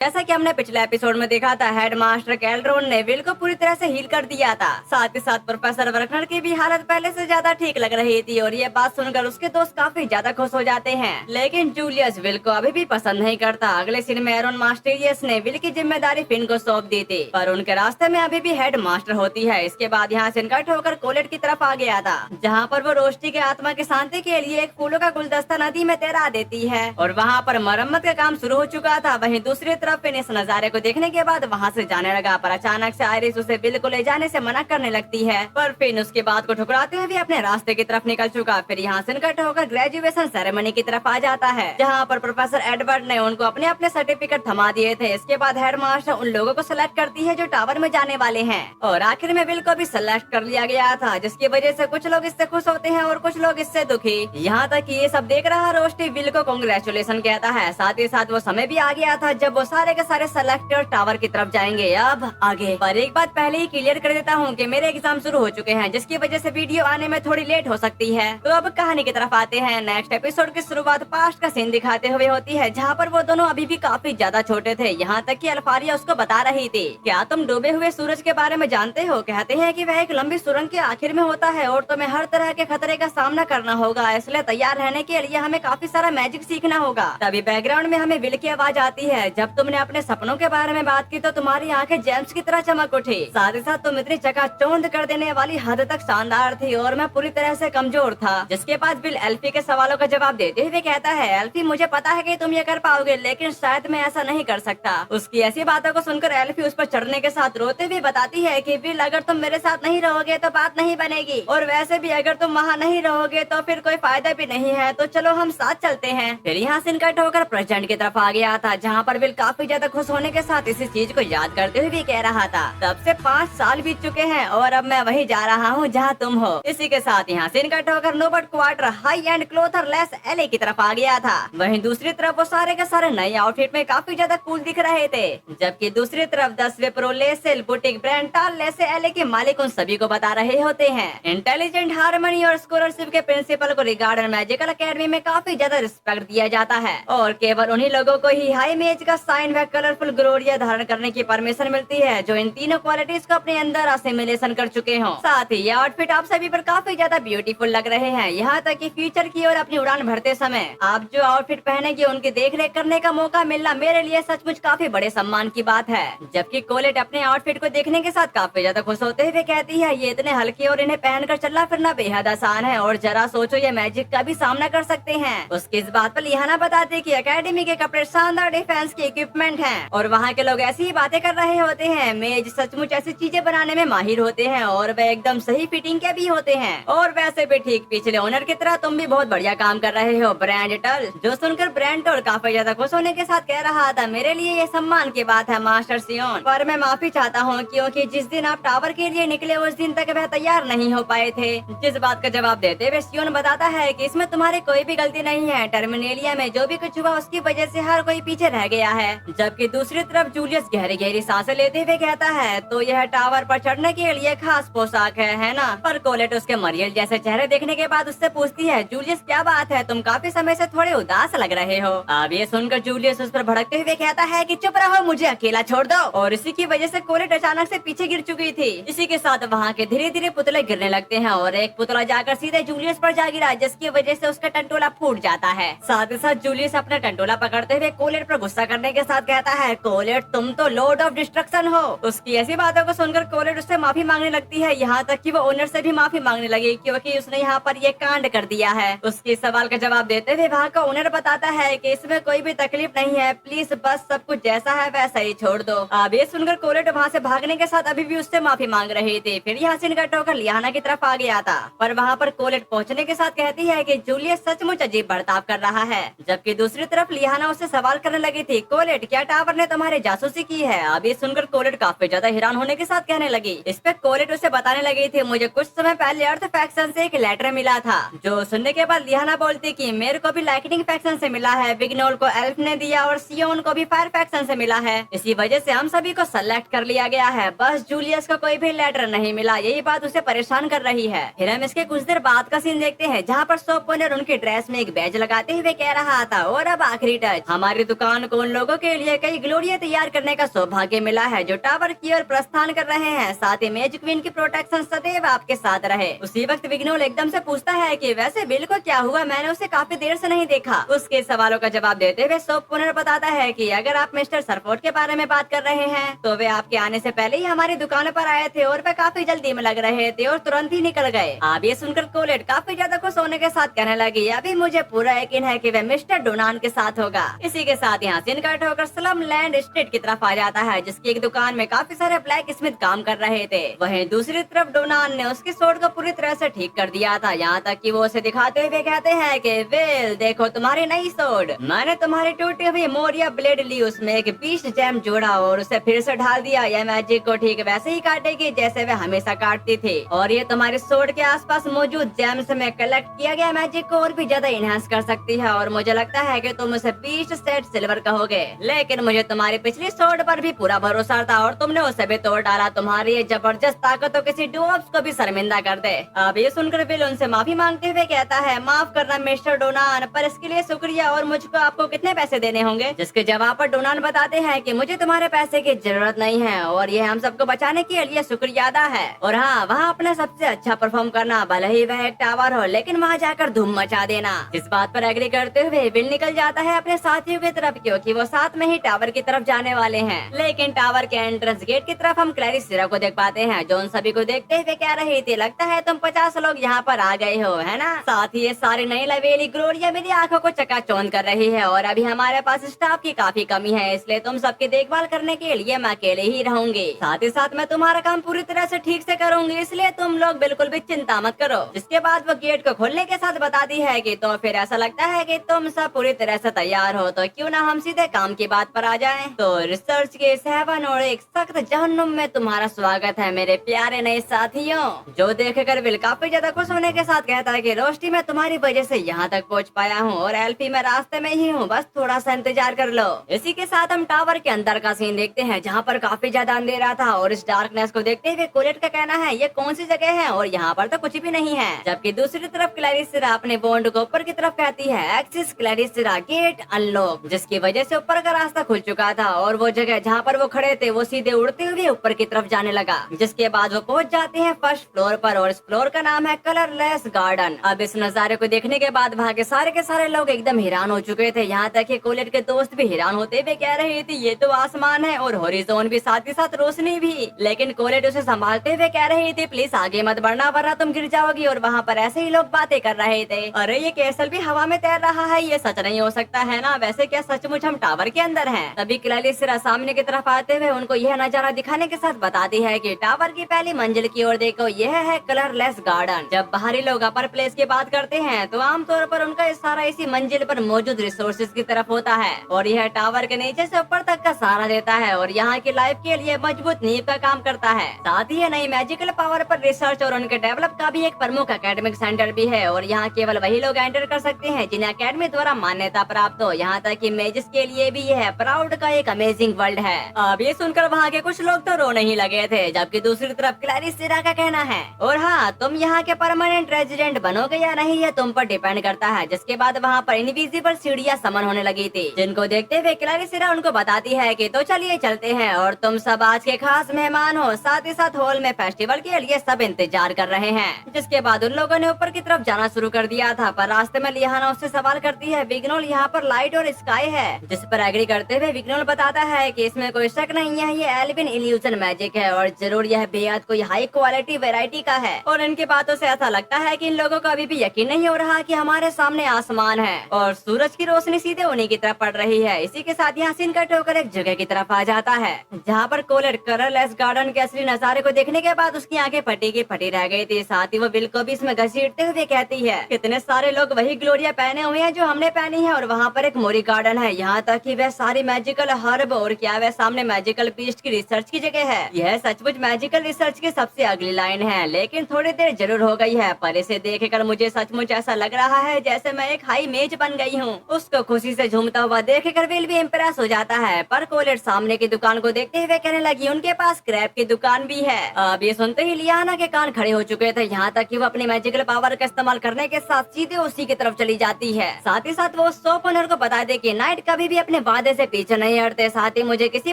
जैसा कि हमने पिछले एपिसोड में देखा था, हेडमास्टर कैल्ड्रोन ने विल को पूरी तरह से हील कर दिया था। साथ ही साथ प्रोफेसर वर्कनर की भी हालत पहले से ज्यादा ठीक लग रही थी और ये बात सुनकर उसके दोस्त काफी ज्यादा खुश हो जाते हैं। लेकिन जूलियस विल को अभी भी पसंद नहीं करता। अगले सीन में एरोन मास्टेरियस ने विल की जिम्मेदारी फिन को सौंप दी थी, पर उनके रास्ते में अभी भी हेड मास्टर होती है। इसके बाद यहाँ से कट होकर कोलेट की तरफ आ गया था, जहाँ पर वो रोस्टी के आत्मा की शांति के लिए एक फूलों का गुलदस्ता नदी में तैरा देती है और वहाँ पर मरम्मत का काम शुरू हो चुका था। वहीं दूसरी तरफ फिन इस नजारे को देखने के बाद वहाँ से जाने लगा, पर अचानक से आयरिस उसे बिल को ले जाने से मना करने लगती है। पर फिन उसकी बात को ठुकराते हुए भी अपने रास्ते की तरफ निकल चुका। फिर यहाँ से कट होकर ग्रेजुएशन सेरेमनी की तरफ आ जाता है, जहाँ पर प्रोफेसर एडवर्ड ने उनको अपने अपने सर्टिफिकेट थमा दिए थे। इसके बाद हेडमास्टर उन लोगों को सिलेक्ट करती है जो टावर में जाने वाले हैं और आखिर में बिल को भी सिलेक्ट कर लिया गया था, जिसकी वजह से कुछ लोग इससे खुश होते हैं और कुछ लोग इससे दुखी। यहाँ तक कि ये सब देख रहा रोस्टी बिल को कांग्रेचुलेशन कहता है। साथ ही साथ वो समय भी आ गया था जब वो सारे के सारे सेलेक्टर टावर की तरफ जाएंगे। अब आगे पर एक बात पहले ही क्लियर कर देता हूँ कि मेरे एग्जाम शुरू हो चुके हैं, जिसकी वजह से वीडियो आने में थोड़ी लेट हो सकती है। तो अब कहानी की तरफ आते हैं। नेक्स्ट एपिसोड की शुरुआत पास्ट का सीन दिखाते हुए होती है, जहाँ पर वो दोनों अभी भी काफी ज्यादा छोटे थे। यहाँ तक कि अल्फारिया उसको बता रही थी, क्या तुम डूबे हुए सूरज के बारे में जानते हो? कहते हैं कि वह एक लंबी सुरंग के आखिर में होता है और तुम्हें हर तरह के खतरे का सामना करना होगा, इसलिए तैयार रहने के लिए हमें काफी सारा मैजिक सीखना होगा। तभी बैकग्राउंड में हमें विल की आवाज आती है, जब तुमने अपने सपनों के बारे में बात की तो तुम्हारी आंखें जेम्स की तरह चमक उठी। साथ ही साथ तुम इतनी चकाचौंध कर देने वाली हद तक शानदार थी और मैं पूरी तरह से कमजोर था। जिसके बाद बिल एल्फी के सवालों का जवाब देते हुए कहता है, एल्फी मुझे पता है कि तुम ये कर पाओगे, लेकिन शायद मैं ऐसा नहीं कर सकता। उसकी ऐसी बातों को सुनकर एल्फी उस पर चढ़ने के साथ रोते हुए बताती है कि बिल अगर तुम मेरे साथ नहीं रहोगे तो बात नहीं बनेगी, और वैसे भी अगर तुम वहाँ नहीं रहोगे तो फिर कोई फायदा भी नहीं है, तो चलो हम साथ चलते हैं। फिर यहाँ से कट होकर प्रेजेंट की तरफ आ गया था, जहाँ पर बिल काफी ज्यादा खुश होने के साथ इसी चीज को याद करते हुए भी कह रहा था, तब से 5 साल बीत चुके हैं और अब मैं वही जा रहा हूँ जहाँ तुम हो। इसी के साथ यहाँ से कट होकर नोबट क्वार्टर हाई एंड क्लोथर लेस एले की तरफ आ गया था। वहीं दूसरी तरफ वो सारे के सारे नए आउटफिट में काफी ज्यादा कूल दिख रहे थे, जबकि दूसरी तरफ 10 प्रो लेसेल बुटीक ब्रांड टाल लेसे एले के मालिक उन सभी को बता रहे होते हैं इंटेलिजेंट हार्मनी और स्कॉलरशिप के प्रिंसिपल को रिगार्डन मैजिकल अकेडमी में काफी ज्यादा रिस्पेक्ट दिया जाता है और केवल उन्हीं लोगों को ही हाई मेज का साइन व कलरफुल ग्लोरिया धारण करने की परमिशन मिलती है जो इन तीनों क्वालिटीज को अपने अंदर असिमिलेशन कर चुके हों। साथ ही ये आउटफिट आप सभी पर काफी ज्यादा ब्यूटीफुल लग रहे हैं। यहाँ तक कि फ्यूचर की ओर अपनी उड़ान भरते समय आप जो आउटफिट पहनेंगे उनकी देखरेख करने का मौका मिलना मेरे लिए सचमुच काफी बड़े सम्मान की बात है। जबकि कोलेट अपने आउटफिट को देखने के साथ काफी ज्यादा खुश होते हुए कहती है, ये इतने हल्के और इन्हें पहनकर चलना फिरना बेहद आसान है और जरा सोचो ये मैजिक का भी सामना कर सकते हैं। उसकी इस बात पर लिहाना बताते कि एकेडमी के कपड़े शानदार डिफेंस के इक्विपमेंट हैं और वहाँ के लोग ऐसी ही बातें कर रहे होते हैं। मेज सचमुच ऐसी चीजें बनाने में माहिर होते हैं और वे एकदम सही फिटिंग के भी होते हैं। और वैसे भी ठीक पिछले ओनर की तरह तुम भी बहुत बढ़िया काम कर रहे हो ब्रांड टल। जो सुनकर ब्रांड टल काफी ज्यादा खुश होने के साथ कह रहा था, मेरे लिए ये सम्मान की बात है मास्टर सियोन, पर मैं माफी चाहता हूँ क्योंकि जिस दिन आप टावर के लिए निकले उस दिन तक वह तैयार नहीं हो पाए थे। जिस बात का जवाब देते हुए सियोन बताता है कि इसमें तुम्हारी कोई भी गलती नहीं है। टर्मिनेलिया में जो भी कुछ हुआ उसकी वजह से हर कोई पीछे रह गया है। जबकि दूसरी तरफ जूलियस गहरी गहरी सांसें लेते हुए कहता है, तो यह टावर पर चढ़ने के लिए खास पोशाक है ना? पर कोलेट उसके मरियल जैसे चेहरे देखने के बाद उससे पूछती है, जूलियस क्या बात है, तुम काफी समय से थोड़े उदास लग रहे हो। अब ये सुनकर जूलियस उस पर भड़कते हुए कहता है कि चुप रहो, मुझे अकेला छोड़ दो। और इसी की वजह से कोलेट अचानक से पीछे गिर चुकी थी। इसी के साथ वहाँ के धीरे धीरे पुतले गिरने लगते हैं और एक पुतला जाकर सीधे जूलियस पर जा गिरा, जिसकी वजह से उसका टंटोला फूट जाता है। साथ ही साथ जूलियस अपना टंटोला पकड़ते हुए कोलेट पर गुस्सा करने के साथ कहता है, कोलेट तुम तो लॉर्ड ऑफ डिस्ट्रक्शन हो। उसकी ऐसी बातों को सुनकर कोलेट उससे माफी मांगने लगती है, यहाँ तक कि वो ओनर से भी माफी मांगने लगी क्योंकि उसने यहाँ पर ये कांड कर दिया है। उसके सवाल का जवाब देते हुए वहाँ का ओनर बताता है कि इसमें कोई भी तकलीफ नहीं है, प्लीज बस सब कुछ जैसा है वैसा ही छोड़ दो। अब ये सुनकर कोलेट वहाँ से भागने के साथ अभी भी उससे माफी मांग रही थी। फिर यहाँ से कट होकर लियाना की तरफ आ गया था, पर वहाँ पर कोलेट पहुँचने के साथ कहती है कि जूलियस सचमुच अजीब बर्ताव कर रहा है। जबकि दूसरी तरफ लियाना उससे सवाल करने लगी थी, कोलेट क्या टावर ने तुम्हारे जासूसी की है? अब ये सुनकर कोलेट काफी ज्यादा हैरान होने के साथ कहने लगी। इस पे कोलेट उसे बताने लगी थी, मुझे कुछ समय पहले अर्थ फैक्शन से एक लेटर मिला था। जो सुनने के बाद लियाना बोलती कि मेरे को भी लाइटनिंग फैक्शन से मिला है, विग्नोल को एल्फ ने दिया और सियोन को भी फायर फैक्शन से मिला है। इसी वजह से हम सभी को सेलेक्ट कर लिया गया है, बस जूलियस को कोई भी लेटर नहीं मिला। यही बात उसे परेशान कर रही है। फिर हम इसके कुछ देर बाद का सीन देखते हैं, जहाँ पर शॉप ओनर उनकी ड्रेस में एक बैज लगाते हुए कह रहा था, और अब आखिरी टच, हमारी दुकान को उन लोगों के के लिए कई ग्लोरिया तैयार करने का सौभाग्य मिला है जो टावर की ओर प्रस्थान कर रहे हैं। साथ ही मैजिक क्वीन की प्रोटेक्शन सदैव आपके साथ रहे। उसी वक्त विग्नोल एकदम से पूछता है कि वैसे बिल को क्या हुआ, मैंने उसे काफी देर से नहीं देखा। उसके सवालों का जवाब देते हुए सोप पुनः बताता है कि अगर आप मिस्टर सरफोर्ड के बारे में बात कर रहे हैं तो वे आपके आने से पहले ही हमारी दुकान पर आए थे और वे काफी जल्दी में लग रहे थे और तुरंत ही निकल गए। अब ये सुनकर कोलेट काफी ज्यादा खुश होने के साथ कहने लगी, अभी मुझे पूरा यकीन है कि वे मिस्टर डोनान के साथ होगा। इसी के साथ यहाँ सीन कट होकर स्लम लैंड स्ट्रीट की तरफ आ जाता है जिसकी एक दुकान में काफी सारे ब्लैक स्मिथ काम कर रहे थे। वहीं दूसरी तरफ डोनान ने उसकी सोड को पूरी तरह से ठीक कर दिया था, यहाँ तक कि वो उसे दिखाते हुए कहते हैं कि वेल देखो तुम्हारी नई सोड, मैंने तुम्हारी टूटी हुई मोरिया ब्लेड ली, उसमें एक 20 जैम जोड़ा और उसे फिर से ढाल दिया। यह मैजिक को ठीक वैसे ही काटेगी जैसे वे हमेशा काटती थी और ये तुम्हारी सोड के आसपास मौजूद जैम्स में कलेक्ट किया गया मैजिक को और भी ज्यादा इनहेंस कर सकती है। और मुझे लगता है कि तुम उसे 20 सेट सिल्वर कहोगे, लेकिन मुझे तुम्हारी पिछली सोड पर भी पूरा भरोसा था और तुमने उसे भी तोड़ डाला। तुम्हारी ये जबरदस्त ताकत तो किसी डुअर्फ को भी शर्मिंदा कर दे। अब ये सुनकर बिल उनसे माफी मांगते हुए कहता है, माफ करना मिस्टर डोनान, पर इसके लिए शुक्रिया और मुझको आपको कितने पैसे देने होंगे। जिसके जवाब पर डोनान बताते हैं कि मुझे तुम्हारे पैसे की जरूरत नहीं है और ये हम सबको बचाने के लिए शुक्रिया अदा है। और हाँ, वहाँ अपना सबसे अच्छा परफॉर्म करना, भले ही वह एक टावर हो लेकिन वहाँ जाकर धूम मचा देना। इस बात पर एग्री करते हुए बिल निकल जाता है अपने साथियों की तरफ क्योंकि वो साथ में ही टावर की तरफ जाने वाले हैं। लेकिन टावर के एंट्रेंस गेट की तरफ हम क्लैरिसिरा को देख पाते हैं जो उन सभी को देखते हुए कह रही थी, लगता है तुम 50 लोग यहाँ पर आ गए हो, है ना। साथ ही ये सारी नई लवेली ग्लोरिया मेरी आंखों को चकाचौंध कर रही है और अभी हमारे पास स्टाफ की काफी कमी है, इसलिए तुम सबकी देखभाल करने के लिए मैं अकेले ही रहूंगी। साथ ही साथ मैं तुम्हारा काम पूरी तरह से ठीक से करूंगी, इसलिए तुम लोग बिल्कुल भी चिंता मत करो। जिसके बाद वो गेट को खोलने के साथ बताती है कि तो फिर ऐसा लगता है कि तुम सब पूरी तरह से तैयार हो, तो क्यों ना हम सीधे काम की बात पर आ जाएं। तो रिसर्च के 7 और एक सख्त जहन्नुम में तुम्हारा स्वागत है मेरे प्यारे नए साथियों। जो देखकर बिल काफी ज्यादा खुश होने के साथ कहता है कि रोस्टी मैं तुम्हारी वजह से यहाँ तक पहुँच पाया हूँ और एल्फी मैं रास्ते में ही हूँ, बस थोड़ा सा इंतजार कर लो। इसी के साथ हम टावर के अंदर का सीन देखते हैं जहाँ पर काफी ज्यादा अंधेरा था और इस डार्कनेस को देखते हुए कोलेट का कहना है ये कौन सी जगह है और यहाँ पर तो कुछ भी नहीं है। जबकि दूसरी तरफ क्लैरिसिरा अपने बॉन्ड को ऊपर की तरफ कहती है, एक्सिस क्लैरिसिरा गेट अनलॉक, जिसकी वजह से ऊपर का रास्ता खुल चुका था और वो जगह जहाँ पर वो खड़े थे वो सीधे उड़ते हुए ऊपर की तरफ जाने लगा। जिसके बाद वो पहुँच जाते हैं फर्स्ट फ्लोर पर और इस फ्लोर का नाम है कलरलेस गार्डन। अब इस नजारे को देखने के बाद वहाँ के सारे लोग एकदम हैरान हो चुके थे, यहाँ तक कि कोलेट के दोस्त भी हैरान होते हुए कह रहे थे ये तो आसमान है और हॉरिजॉन भी, साथ ही साथ रोशनी भी। लेकिन कोलेट उसे संभालते हुए कह रही थी प्लीज आगे मत बढ़ना वरना तुम गिर जाओगी। और वहाँ पर ऐसे ही लोग बातें कर रहे थे, अरे ये कैसल भी हवा में तैर रहा है, ये सच नहीं हो सकता है ना, वैसे क्या सचमुच हम टावर के अंदर हैं। तभी क्लैरिसिरा सामने की तरफ आते हुए उनको यह नजारा दिखाने के साथ बताती है कि टावर की पहली मंजिल की ओर देखो, यह है कलरलेस गार्डन। जब बाहरी लोग अपर प्लेस की बात करते हैं तो आमतौर पर उनका इशारा इसी मंजिल पर मौजूद रिसोर्सेज की तरफ होता है और यह टावर के नीचे से ऊपर तक का सहारा देता है और यहाँ की लाइफ के लिए मजबूत नींव का काम करता है। साथ ही नई मैजिकल पावर पर रिसर्च और उनके डेवलप का भी एक प्रमुख एकेडमिक सेंटर भी है और यहाँ केवल वही लोग एंटर कर सकते हैं जिन्हें अकेडमी द्वारा मान्यता प्राप्त हो। यहाँ तक कि मेजिस के लिए भी यह प्राउड का एक अमेजिंग वर्ल्ड है। अब ये सुनकर वहाँ के कुछ लोग तो रोने ही लगे थे, जबकि दूसरी तरफ क्लैरिसिरा का कहना है और हाँ तुम यहाँ के परमानेंट रेजिडेंट बनोगे या नहीं ये तुम पर डिपेंड करता है। जिसके बाद वहाँ पर इनविजिबल सीढ़ियाँ समन होने लगी थी जिनको देखते हुए क्लैरिसिरा उनको बताती है कि तो चलिए चलते हैं और तुम सब आज के खास मेहमान हो, साथ ही साथ हॉल में फेस्टिवल के लिए सब इंतजार कर रहे हैं। जिसके बाद उन लोगों ने ऊपर की तरफ जाना शुरू कर दिया था, पर रास्ते में लिहाना उससे सवाल करती है विग्नोल यहाँ पर लाइट और स्काई है। जिस पर एग्री करते हुए विग्नोल बताता है कि इसमें कोई शक नहीं है, ये एल्विन इल्यूजन मैजिक है और जरूर यह बेहद कोई हाई क्वालिटी वैरायटी का है। और इनकी बातों से ऐसा लगता है कि इन लोगों को अभी भी यकीन नहीं हो रहा कि हमारे सामने आसमान है और सूरज की रोशनी सीधे उन्हीं की तरफ पड़ रही है। इसी के साथ यहाँ सीन कट होकर एक जगह की तरफ आ जाता है जहाँ पर कोलेट कलरलेस गार्डन के असली नजारे को देखने के बाद उसकी आंखें फटी की फटी रह गई थी। साथ ही वो बिल को भी इसमें घसीटते हुए कहती है कितने सारे लोग वही ग्लोरिया पहने हुए हैं जो हमने पहनी है और वहाँ पर एक मोरी गार्डन है, यहाँ तक कि वह सारी मैजिकल हर्ब और क्या वह सामने मैजिकल पीस्ट की रिसर्च की जगह है। यह सचमुच मैजिकल रिसर्च की सबसे अगली लाइन है, लेकिन थोड़ी देर जरूर हो गई है, पर इसे देखकर मुझे सचमुच ऐसा लग रहा है जैसे मैं एक हाई मेज बन गई हूँ। उसको खुशी से झूमता हुआ देखकर विल भी इम्प्रेस हो जाता है, पर कोलेट सामने की दुकान को देखते हुए कहने लगी उनके पास क्रैप की दुकान भी है। अब ये सुनते ही लियाना के कान खड़े हो चुके थे, यहाँ तक कि वो अपनी मैजिकल पावर का इस्तेमाल करने के साथ सीधे उसी की तरफ चली जाती है। साथ ही साथ वो सोप ओनर को बता दे कि नाइट कभी भी अपने बाल वादे से पीछे नहीं हटते, साथ ही मुझे किसी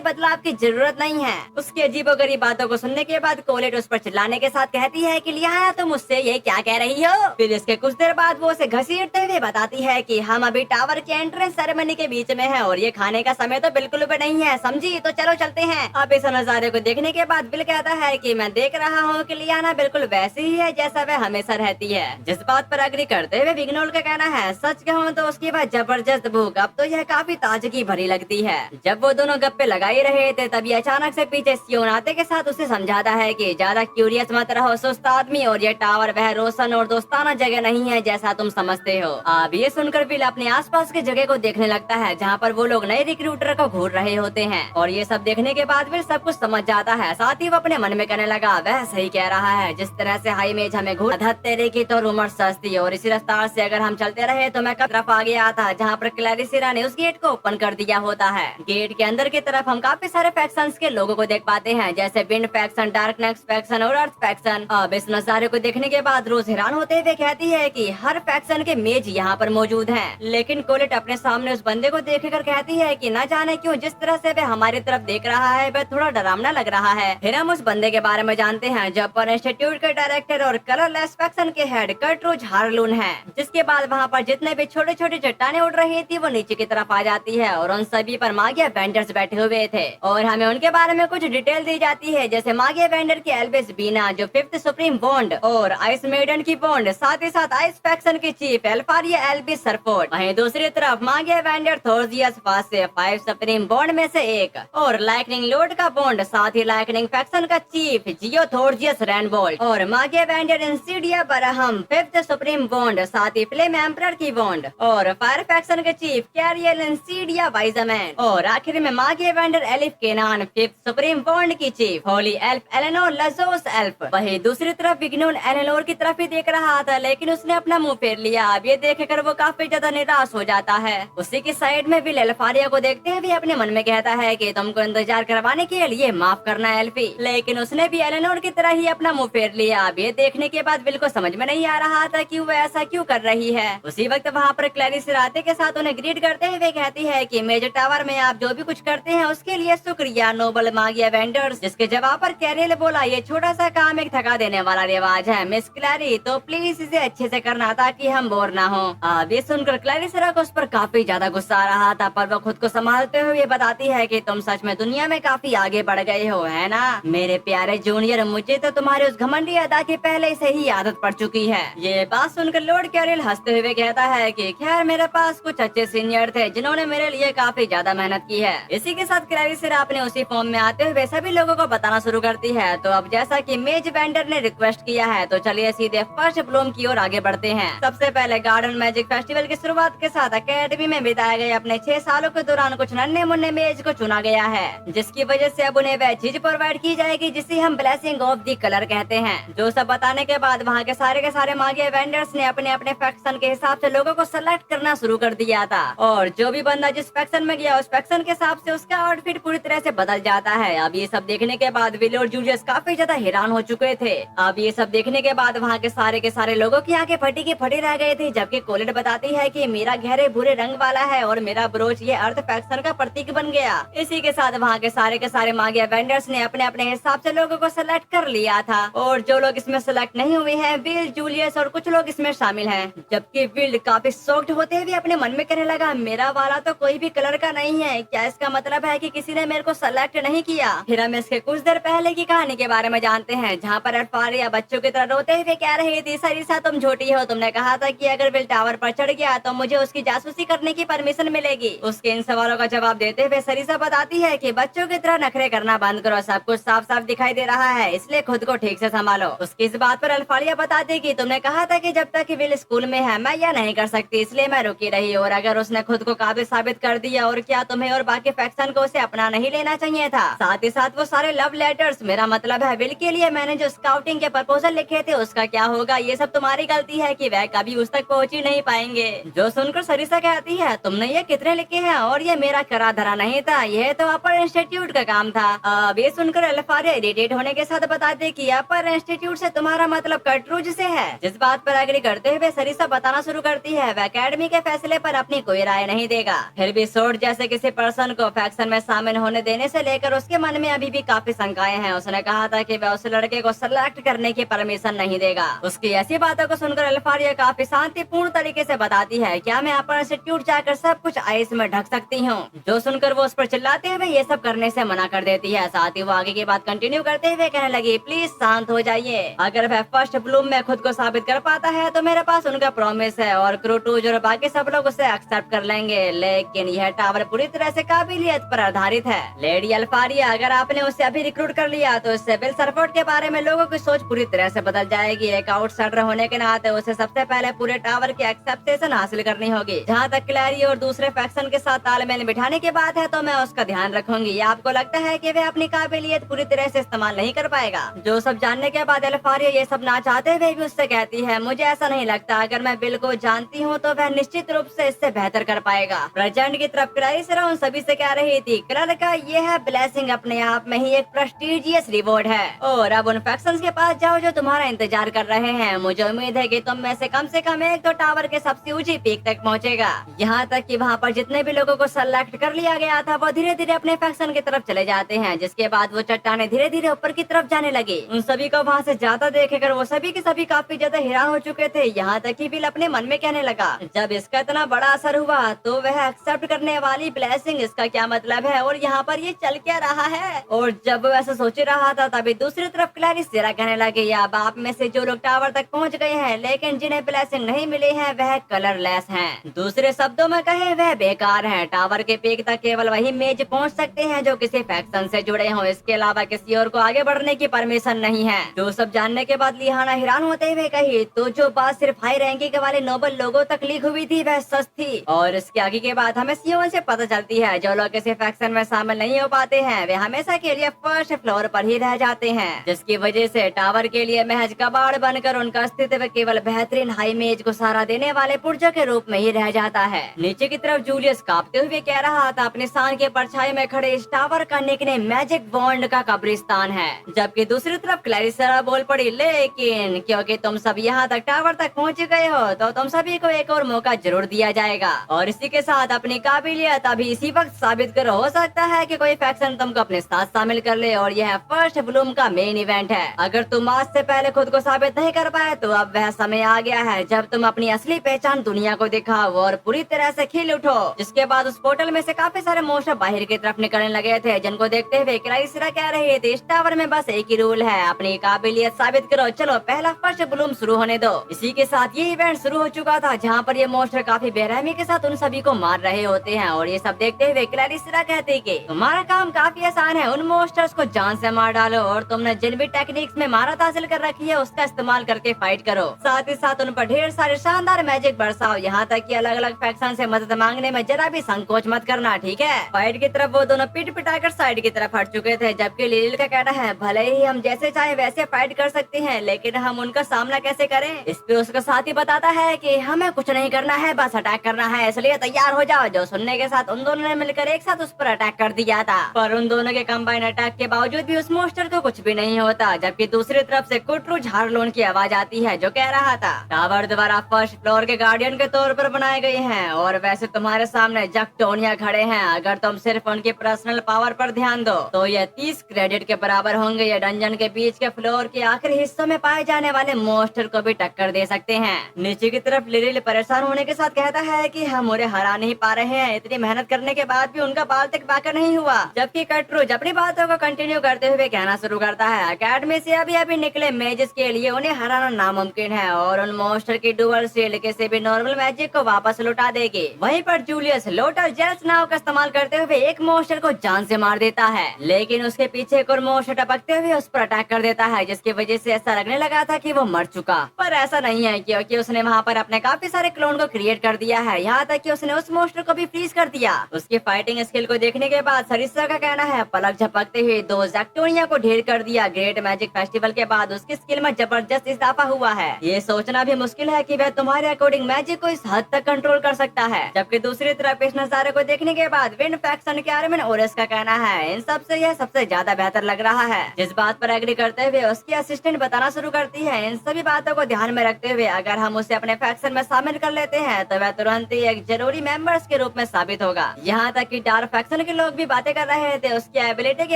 बदलाव की जरूरत नहीं है। उसकी अजीबोगरीब बातों को सुनने के बाद कोलेट उस पर चिल्लाने के साथ कहती है कि लियाना तुम मुझसे ये क्या कह रही हो। फिर इसके कुछ देर बाद वो उसे घसीटते हुए बताती है कि हम अभी टावर के एंट्रेंस सेरेमनी के बीच में है और ये खाने का समय तो बिल्कुल भी नहीं है, समझी? तो चलो चलते हैं। अब इस नजारे को देखने के बाद बिल कहता है कि मैं देख रहा हूँ कि लियाना बिल्कुल वैसी ही है जैसा वह हमेशा रहती है। जिस बात पर अग्री करते हुए विग्नोल का कहना है, सच कहूँ तो उसकी वह जबरदस्त भूख अब तो यह काफी ताजगी भरी लगती है। जब वो दोनों गप्पे लगा ही रहे थे तभी अचानक से पीछे सियोन आते के साथ उसे समझाता है कि ज्यादा क्यूरियस मत रहो सुस्त आदमी, और ये टावर वह रोशन और दोस्ताना जगह नहीं है जैसा तुम समझते हो। अब ये सुनकर बिल अपने आसपास की जगह को देखने लगता है जहाँ पर वो लोग नए रिक्रूटर को घूर रहे होते हैं, और ये सब देखने के बाद बिल सब कुछ समझ जाता है। साथ ही वो अपने मन में कहने लगा, वह सही कह रहा है, जिस तरह से हाई मेज हमें घूर तेरे की तो रूमर सस्ती, और इसी रफ्तार से अगर हम चलते रहे तो मैं कब तरफ आ गया था जहाँ पर क्लैरिसिरा ने उस गेट को ओपन कर दिया होता है। गेट के अंदर की तरफ हम काफी सारे फैक्शंस के लोगों को देख पाते हैं, जैसे विंड फैक्शन, डार्कनेस फैक्शन और अर्थ फैक्शन। अब इस नजारे को देखने के बाद रोज हैरान होते हुए कहती है कि हर फैक्शन के मेज यहाँ पर मौजूद हैं। लेकिन कोलेट अपने सामने उस बंदे को देखकर कहती है कि न जाने क्यों जिस तरह से वह हमारी तरफ देख रहा है वह थोड़ा डरावना लग रहा है। फिर हम उस बंदे के बारे में जानते हैं जो अपन इंस्टीट्यूट के डायरेक्टर और कलरलेस फैक्शन के हेड कर्टरूज हार्लून है। जिसके बाद वहाँ पर जितने भी छोटे छोटे चट्टाने उड़ रही थी वो नीचे की तरफ आ जाती है और उन सभी पर मागिया वेंडर्स बैठे हुए थे, और हमें उनके बारे में कुछ डिटेल दी जाती है, जैसे मागिया वेंडर की एल्बिस बीना जो 5th सुप्रीम बॉन्ड और आइस मेडन की बॉन्ड, साथ ही साथ आइस फैक्शन की चीफ एल्फारिया एल्बिस सरफोर्ड। वहीं दूसरी तरफ मागिया वेंडर थोर्जियस फास से 5 सुप्रीम बॉन्ड में से एक, और लाइटनिंग लॉर्ड का बॉन्ड, साथ ही लाइटनिंग फैक्शन का चीफ जियो थोर्जियस रैनबोल्ट, और Magia Vendor Insidia Barham 5th supreme bond, साथ ही फ्लेम एम्परर की बॉन्ड, और फायर फैक्शन के चीफ कैरियल इंसीडिया वाइजमैन, और आखिर में Magia Vendor Elif Kenan 5th supreme bond की chief holy elf Eleanor Lajos elf. वही दूसरी तरफ विग्नोल एलेनोर की तरफ ही देख रहा था, लेकिन उसने अपना मुंह फेर लिया। अब ये देखकर वो काफी ज्यादा निराश हो जाता है। उसी की साइड में बिल एल्फारिया को देखते हुए अपने मन में कहता है कि तुमको इंतजार करवाने के लिए माफ करना एल्फी, लेकिन उसने भी एलेनोर की तरह ही अपना मुंह फेर लिया। अब ये देखने के बाद बिल को समझ में नहीं आ रहा था कि वो ऐसा क्यों कर रही है। उसी वक्त वहाँ पर क्लैरिस राते के साथ उन्हें ग्रीट करते हुए कहती है कि मेजर टावर में आप जो भी कुछ करते हैं उसके लिए शुक्रिया नोबल मागिया वेंडर्स। जिसके जवाब पर कैरियल बोला, ये छोटा सा काम एक थका देने वाला रिवाज है मिस क्लैरी, तो प्लीज इसे अच्छे से करना ताकि हम बोर ना हो। अब ये सुनकर क्लैरिसरा को उस पर काफी ज्यादा गुस्सा आ रहा था, पर वो खुद को संभालते हुए बताती है कि तुम सच में दुनिया में काफी आगे बढ़ गए हो, है ना मेरे प्यारे जूनियर। मुझे तो तुम्हारे उस घमंडी अदा की पहले से ही आदत पड़ चुकी है। ये बात सुनकर लॉर्ड कैरियल हंसते हुए कहता है कि खैर मेरे पास कुछ अच्छे सीनियर थे जिन्होंने मेरे लिए काफी ज्यादा मेहनत की है। इसी के साथ क्लैरिसरा अपने उसी फॉर्म में आते हुए सभी लोगों को बताना शुरू करती है। तो अब जैसा कि मेज वेंडर ने रिक्वेस्ट किया है तो चलिए सीधे फर्स्ट ब्लूम की ओर आगे बढ़ते हैं। सबसे पहले गार्डन मैजिक फेस्टिवल की शुरुआत के साथ अकेडमी में बिताए गए अपने 6 सालों के दौरान कुछ नन्हे मुन्ने मेज को चुना गया है, जिसकी वजह से अब उन्हें वह चीज प्रोवाइड की जाएगी जिसे हम ब्लेसिंग ऑफ दी कलर कहते हैं। जो सब बताने के बाद वहाँ के सारे मागिया वेंडर्स ने अपने अपने फैक्शन के हिसाब से लोगों को सेलेक्ट करना शुरू कर दिया था, और जो भी बंदा जिस फैक्शन में गया उस फैक्शन के हिसाब से उसका आउटफिट पूरी तरह से बदल जाता है। अब ये सब देखने के बाद विल और जूलियस काफी ज्यादा हैरान हो चुके थे। अब ये सब देखने के बाद वहाँ के सारे लोगों की आंखें फटी की फटी रह गए थे, जबकि कोलेट बताती है कि मेरा गहरे भूरे रंग वाला है और मेरा ब्रोच ये अर्थ फैक्शन का प्रतीक बन गया। इसी के साथ वहाँ के सारे मागिया वेंडर्स ने अपने अपने हिसाब से लोगों को सेलेक्ट कर लिया था, और जो लोग इसमें सेलेक्ट नहीं हुए हैं विल, जूलियस और कुछ लोग इसमें शामिल हैं। जबकि विल काफी शॉक्ड होते हुए अपने मन में कहने लगा, मेरा वाला तो कोई भी कलर का नहीं है, क्या इसका मतलब है कि किसी ने मेरे को सेलेक्ट नहीं किया। फिर हम इसके कुछ देर पहले की कहानी के बारे में जानते हैं, जहाँ पर एल्फारिया बच्चों की तरह रोते हुए कह रही थी, सरिसा तुम झूठी हो, तुमने कहा था कि अगर विल टावर पर चढ़ गया तो मुझे उसकी जासूसी करने की परमिशन मिलेगी। उसके इन सवालों का जवाब देते हुए सरिसा बताती है कि बच्चों की तरह नखरे करना बंद करो, सब कुछ साफ साफ दिखाई दे रहा है, इसलिए खुद को ठीक से संभालो। उसकी इस बात पर अल्फारिया बताती कि तुमने कहा था कि जब तक विल स्कूल में है मैं यह नहीं कर सकती, इसलिए मैं रुकी रही, और अगर उसने खुद को काबिल साबित कर दिया और क्या तुम्हें और बाकी फैक्शन को उसे अपना नहीं लेना चाहिए था। साथ ही साथ वो सारे लव लेटर्स, मेरा मतलब है विल के लिए मैंने जो स्काउटिंग के प्रपोजल लिखे थे उसका क्या होगा, ये सब तुम्हारी गलती है कि वह कभी उस तक पहुँच ही नहीं पाएंगे। जो सुनकर सरिसा कहती है, तुमने ये कितने लिखे हैं और ये मेरा करा धरा नहीं था, यह तो अपर इंस्टीट्यूट का काम था। अब ये सुनकर अल्फारिया इरिटेट होने के साथ बताते कि अपर इंस्टीट्यूट से तुम्हारा मतलब कर्टरूज से है। जिस बात पर एग्री करते हुए सरिसा बताना शुरू करती है वह एकेडमी के फैसले पर अपनी कोई राय नहीं देगा। फिर भी सोर्ड जैसे किसी पर्सन को फैक्शन में शामिल होने देने से लेकर उसके मन में अभी भी काफी शंकाएं हैं। उसने कहा था कि वह उस लड़के को सेलेक्ट करने की परमिशन नहीं देगा। उसकी ऐसी बातों को सुनकर अल्फारिया काफी शांतिपूर्ण तरीके से बताती है, क्या मैं अपना इंस्टीट्यूट जाकर सब कुछ आइस में ढक सकती हूँ? जो सुनकर वो उस पर चिल्लाते हुए ये सब करने से मना कर देती है। साथ ही वो आगे की बात कंटिन्यू करते हुए कहने लगी, प्लीज शांत हो जाइए। अगर वह फर्स्ट ब्लूम में खुद को साबित कर पाता है तो मेरे पास उनका प्रॉमिस है और क्रूटूज और बाकी सब लोग उसे एक्सेप्ट कर लेंगे, लेकिन यह टावर पूरी तरह से काबिलियत पर आधारित है। लेडी अल्फारिया, अगर आपने उसे अभी रिक्रूट कर लिया तो इससे बिल सरफोर्ड के बारे में लोगों की सोच पूरी तरह से बदल जाएगी। एक आउटसाइडर होने के नाते उसे सबसे पहले पूरे टावर की एक्सेप्टेशन हासिल करनी होगी। जहाँ तक क्लैरी और दूसरे फैक्शन के साथ तालमेल बिठाने की बात है तो मैं उसका ध्यान रखूंगी। आपको लगता है कि वह अपनी काबिलियत पूरी तरह से इस्तेमाल नहीं कर पाएगा? जो सब जानने के बाद अल्फारिया ये सब ना चाहते हुए भी उससे कहती है, मुझे ऐसा नहीं लगता। अगर मैं बिल को जानती हूँ तो वह निश्चित रूप से इससे बेहतर कर पाएगा। प्रेजेंट की तरफ क्लैरिसरा उन सभी से कह रही थी, क्लर्क का ये है ब्लेसिंग अपने आप में ही एक प्रेस्टिजियस रिवॉर्ड है और अब उन फैक्शंस के पास जाओ जो तुम्हारा इंतजार कर रहे हैं। मुझे उम्मीद है कि तुम में से कम एक तो टावर के सबसे ऊंची पीक तक पहुंचेगा। यहाँ तक कि वहाँ पर जितने भी लोगों को सेलेक्ट कर लिया गया था वो धीरे धीरे अपने फैक्शन की तरफ चले जाते हैं, जिसके बाद वो चट्टाने धीरे धीरे ऊपर की तरफ जाने लगी। उन सभी को वहाँ से जाता देखकर वो सभी के सभी काफी ज्यादा हैरान हो चुके थे। यहाँ तक कि बिल अपने मन में कहने लगा, जब इसका इतना बड़ा असर हुआ तो वह एक्सेप्ट करने वाली ब्लेसिंग इसका क्या मतलब है और यहाँ पर ये चल क्या रहा है? और जब वो ऐसा सोच रहा था तभी दूसरी तरफ क्लैरिसरा कहने लगी, अब आप में से जो लोग टावर तक पहुँच गए हैं लेकिन जिन्हें ब्लेसिंग नहीं मिली है वह कलरलेस हैं। दूसरे शब्दों में कहे वह बेकार हैं। टावर के पीक तक केवल वही मेज पहुंच सकते हैं जो किसी फैक्शन से जुड़े हों, इसके अलावा किसी और को आगे बढ़ने की परमिशन नहीं है। जो सब जानने के बाद लिहाना हैरान होते हुए कही, तो जो बात सिर्फ हाई रैंकिंग वाले नोबल लोगों तक लीक हुई थी वह सच थी और इसके आगे के बाद हमें सीओ से पता चलती है जो लोग किसी फैक्शन में शामिल नहीं हो पाते हैं वे हमेशा के लिए फर्स्ट फ्लोर पर ही रह जाते हैं, जिसकी वजह से टावर के लिए महज कबाड़ बनकर उनका अस्तित्व केवल बेहतरीन हाई मेज को सहारा देने वाले पुर्जों के रूप में ही रह जाता है। नीचे की तरफ जूलियस कांपते हुए कह रहा था, अपने शान के परछाई में खड़े इस टावर का निकनेम मैजिक बॉन्ड का कब्रिस्तान है। जबकि दूसरी तरफ क्लैरिसरा बोल पड़ी, लेकिन क्योंकि तुम सब यहाँ तक टावर तक पहुँच गए हो तो तुम सभी को एक और मौका जरूर दिया जाएगा और इसी के साथ अपनी काबिलियत अभी इसी वक्त साबित करो। हो सकता है कि कोई फैक्शन तुमको अपने साथ शामिल कर ले और यह फर्स्ट ब्लूम का मेन इवेंट है। अगर तुम आज से पहले खुद को साबित नहीं कर पाए तो अब वह समय आ गया है जब तुम अपनी असली पहचान दुनिया को दिखाओ और पूरी तरह से खिल उठो। जिसके बाद उस पोर्टल में से काफी सारे मोस्टर बाहर की तरफ निकलने लगे थे, जिनको देखते हुए क्लैरिसरा कह रही थी, इस टावर में बस एक ही रूल है, अपनी काबिलियत साबित करो। चलो पहला फर्स्ट ब्लूम शुरू होने दो। इसी के साथ ये इवेंट शुरू हो चुका था जहाँ पर ये मोस्टर काफी बेरहमी के साथ उन सभी को मार रहे होते हैं और ये सब देखते हुए क्लैरिसरा कहती कि तुम्हारा काम काफी आसान है, उन मोस्टर्स को जान से मार डालो और तुमने जिन भी टेक्निक्स में महारत हासिल कर रखी है उसका इस्तेमाल करके फाइट करो। साथ ही साथ उन पर ढेर सारे शानदार मैजिक बरसाओ, यहाँ तक कि अलग अलग फैक्शन से मदद मांगने में जरा भी संकोच मत करना, ठीक है? फाइट की तरफ वो दोनों पीठ पिटाकर साइड की तरफ हट चुके थे, जबकि लिलिल का कहना है, भले ही हम जैसे चाहे वैसे फाइट कर सकते हैं लेकिन हम उनका सामना कैसे करें? इस पे उसका साथी बताता है कि हमें कुछ नहीं करना है, बस अटैक करना है, इसलिए तैयार हो जाओ। जो सुनने के साथ उन दोनों ने मिलकर एक साथ उस पर अटैक कर दिया था, पर उन दोनों के कंबाइन अटैक के बावजूद भी उस मोस्टर को कुछ भी नहीं होता। जबकि दूसरी तरफ से कुटरू झारलोन की आवाज आती है जो कह रहा था, टावर द्वारा फर्स्ट फ्लोर के गार्डियन के तौर पर बनाए गए हैं और वैसे तुम्हारे सामने जक्टोनिया खड़े हैं। अगर तुम सिर्फ उनकी पर्सनल पावर पर ध्यान दो तो ये 30 क्रेडिट के बराबर होंगे। ये डंजन के बीच के फ्लोर के आखिरी हिस्सों में पाए जाने वाले मोस्टर को भी टक्कर दे सकते हैं। नीचे की तरफ लिलिल परेशान होने के साथ कहता है कि हम उन्हें हरा नहीं पा रहे हैं, इतनी मेहनत करने के बाद भी उनका बाल तक बाका नहीं हुआ। जबकि कटरूज अपनी बातों को कंटिन्यू करते हुए कहना शुरू करता है, अकेडमी से अभी अभी निकले मैजिस के लिए उन्हें हराना नामुमकिन है और उन मोस्टर की डुअल शील्ड किसी भी नॉर्मल मैजिक को वापस लौटा देगी। वहीं पर जूलियस लोटल जेल्स नाव का इस्तेमाल करते हुए एक मोस्टर को जान से मार देता है, लेकिन उसके पीछे एक और मोस्टर टपकते हुए उस पर अटैक कर देता है, जिसकी वजह से ऐसा लगने लगा था कि वो मर चुका। पर ऐसा नहीं है क्योंकि उसने वहाँ पर अपने काफी सारे क्लोन को क्रिएट कर दिया है, यहाँ तक कि उसने उस मोस्टर को भी फ्रीज कर दिया। उसकी फाइटिंग स्किल को देखने के बाद सरिस्सा का कहना है, पलक झपकते हुए 2 जैक्टोनिया को ढेर कर दिया। ग्रेट मैजिक फेस्टिवल के बाद उसकी स्किल में जबरदस्त इजाफा हुआ है। ये सोचना भी मुश्किल है कि वह तुम्हारे अकॉर्डिंग मैजिक को इस हद तक कंट्रोल कर सकता है। जबकि दूसरी तरफ इस नजारे को देखने के बाद विंड फैक्शन के आर्मिन ओरेस का कहना है, इन सब से यह सबसे ज्यादा बेहतर लग रहा है। जिस बात पर एग्री करते हुए उसकी असिस्टेंट बताना शुरू करती है, इन सभी बातों को ध्यान में रखते हुए अगर हम उसे अपने फैक्शन में शामिल कर लेते हैं तो वह तुरंत ही एक जरूरी मेंबर्स के रूप में साबित होगा। यहाँ तक कि डार्क फैक्शन के लोग भी बातें कर रहे थे उसकी एबिलिटी के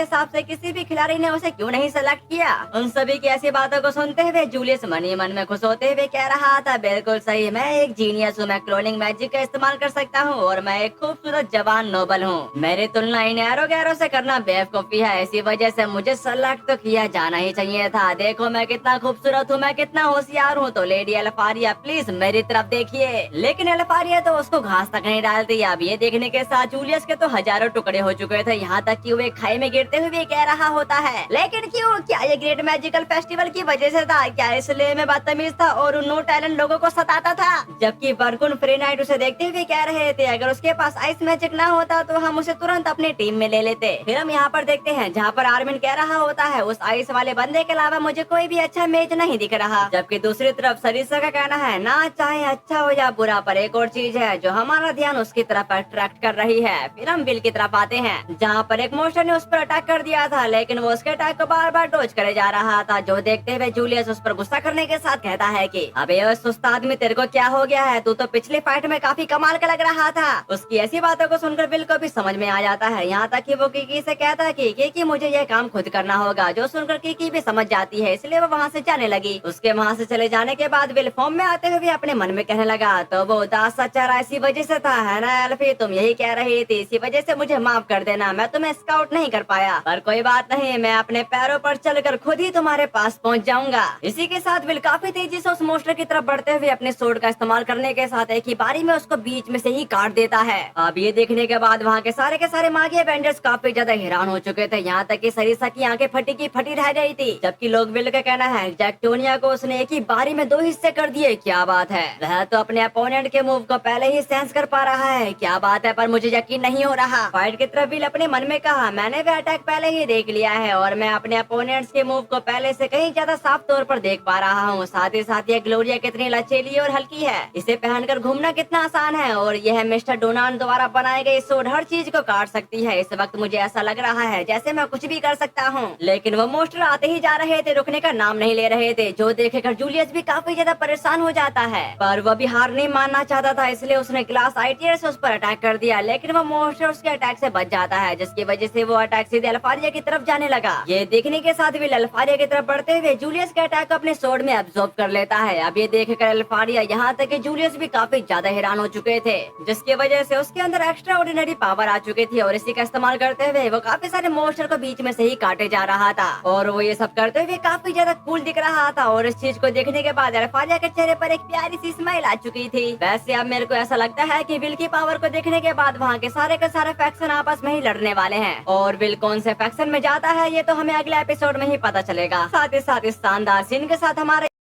हिसाब से किसी भी खिलाड़ी ने उसे क्यों नहीं सेलेक्ट किया। उन सभी की ऐसी बातों को सुनते हुए जूलियस मन ही मन में खुश होते हुए कह रहा था, बिल्कुल सही, मैं एक जीनियस हूँ, मैं क्लोनिंग मैजिक का इस्तेमाल कर सकता हूँ और मैं एक खूबसूरत जवान नोबल हूँ। मेरी तुलना इन एरो गैरो से करना बेवकूफी है, इसी वजह से मुझे सेलेक्ट तो किया जाना ही चाहिए था। देखो मैं कितना खूबसूरत हूँ, मैं कितना होशियार हूँ। तो लेडी एल्फारिया प्लीज मेरी तरफ देखिए। लेकिन एल्फारिया तो उसको घास तक नहीं डालती। अब ये देखने के साथ जूलियस के तो हजारों टुकड़े हो चुके थे, यहाँ तक कि वो एक खाई में गिरते हुए कह रहा होता है, लेकिन क्यों? क्या ये ग्रेट मैजिकल फेस्टिवल की वजह से था? क्या इसलिए मैं बदतमीज था और उन नो टैलेंट लोगों को सताता था? जबकि बरकुन फ्री नाइट उसे देखते हुए कह रहे थे, अगर उसके पास आइस मैजिक ना होता तो हम उसे तुरंत अपनी टीम में ले लेते। फिर हम यहाँ पर देखते हैं जहाँ पर आर्मिन कह रहा होता है, उस आइस वाले बंदे के अलावा मुझे कोई भी अच्छा मैच नहीं दिख रहा। जबकि दूसरी तरफ सरिसा का कहना है, ना चाहे अच्छा हो या बुरा, पर एक और चीज है जो हमारा ध्यान उसकी तरफ अट्रैक्ट कर रही है। फिर हम विल की तरफ आते हैं जहाँ पर एक मोस्टर ने उस पर अटैक कर दिया था, लेकिन वो उसके अटैक को बार बार डोज करे जा रहा था, जो देखते हुए जूलियस उस पर गुस्सा करने के साथ कहता है कि अबे उस सुस्त आदमी, तेरे को क्या हो गया है? तू तो पिछले फाइट में काफी कमाल का लग रहा था। उसकी ऐसी बातों को सुनकर विल को भी समझ में आ जाता है, यहाँ तक कि वो किकी से कहता है कि किकी मुझे यह काम खुद करना होगा, जो सुनकर किकी भी समझ जाती है, इसलिए वो वहाँ से जाने लगी। उसके वहाँ से चले जाने के बाद विल फॉर्म में आते हुए अपने मन में कहने लगा, तो वो उदास सा चेहरा इसी वजह से था, है ना एल्फी? तुम यही कह रही थी, इसी वजह से मुझे माफ कर देना, मैं तुम्हें स्काउट नहीं कर पाया, पर कोई बात नहीं, मैं अपने पैरों पर चलकर खुद ही तुम्हारे पास पहुंच जाऊंगा। इसी के साथ विल काफी तेजी से उस मोस्टर की तरफ बढ़ते हुए अपने सोर्ड का इस्तेमाल करने के साथ एक ही बारी में उसको बीच में से ही काट देता है। अब ये देखने के बाद वहाँ के सारे मागी एवेंजर्स काफी ज्यादा हैरान हो चुके थे, यहाँ तक कि सरिसा की आंखें फटी की फटी रह गई थी। जबकि लोग विल का कहना है, जैक्टोनिया को उसने एक ही बारी में 2 हिस्से कर दिए, क्या बात है, वह तो अपने अपोनेंट के मूव को पहले ही सेंस कर पा रहा है, क्या बात है, पर मुझे यकीन नहीं हो रहा। फाइट की तरफ विल अपने मन में कहा, मैंने वह अटैक पहले ही देख लिया है और मैं अपने अपोनेंट्स के मूव को पहले से कहीं ज्यादा साफ तौर पर देख पा रहा हूँ। साथ ही साथ ये ग्लोरिया कितनी लचीली और हल्की है, इसे पहनकर घूमना कितना आसान है, और यह मिस्टर डोनाल्ड द्वारा बनाए गए सोड हर चीज को काट सकती है। इस वक्त मुझे ऐसा लग रहा है जैसे मैं कुछ भी कर सकता हूँ। लेकिन वो मोस्टर आते ही जा रहे थे, रुकने का नाम नहीं ले रहे थे, जो देखकर जूलियस भी काफी ज्यादा परेशान हो जाता है। पर वो भी हार नहीं मानना चाहता था, इसलिए उसने ग्लास आइटियर से उस पर अटैक कर दिया, लेकिन वो मोस्टर उसके अटैक से बच जाता है, जिसकी वजह से वो अटैक सीधे अल्फारिया की तरफ जाने लगा। ये देखने के साथ भी अल्फारिया की तरफ बढ़ते हुए जूलियस के अटैक को अपने सोर्ड में अब्सॉर्ब कर लेता है। अब ये देखकर अल्फारिया, यहाँ तक कि जूलियस भी काफी ज्यादा हैरान हो चुके थे, जिसकी वजह से उसके अंदर एक्स्ट्रा ऑर्डिनरी पावर आ चुकी थी, और इसी का इस्तेमाल करते हुए वो काफी सारे मोस्टर को बीच में से ही काटे जा रहा था, और वो ये सब करते हुए काफी ज्यादा कूल दिख रहा था। और इस चीज को देखने के बाद अल्फारिया के चेहरे पर एक प्यारी सी स्माइल आ चुकी थी। वैसे अब मेरे को ऐसा लगता है कि विल की पावर को देखने के बाद वहाँ के सारे फैक्शन आपस में ही लड़ने वाले हैं, और विल कौन से फैक्शन में जाता है ये तो हमें अगले एपिसोड में ही पता चलेगा। साथ ही साथ इस शानदार सीन के साथ हमारे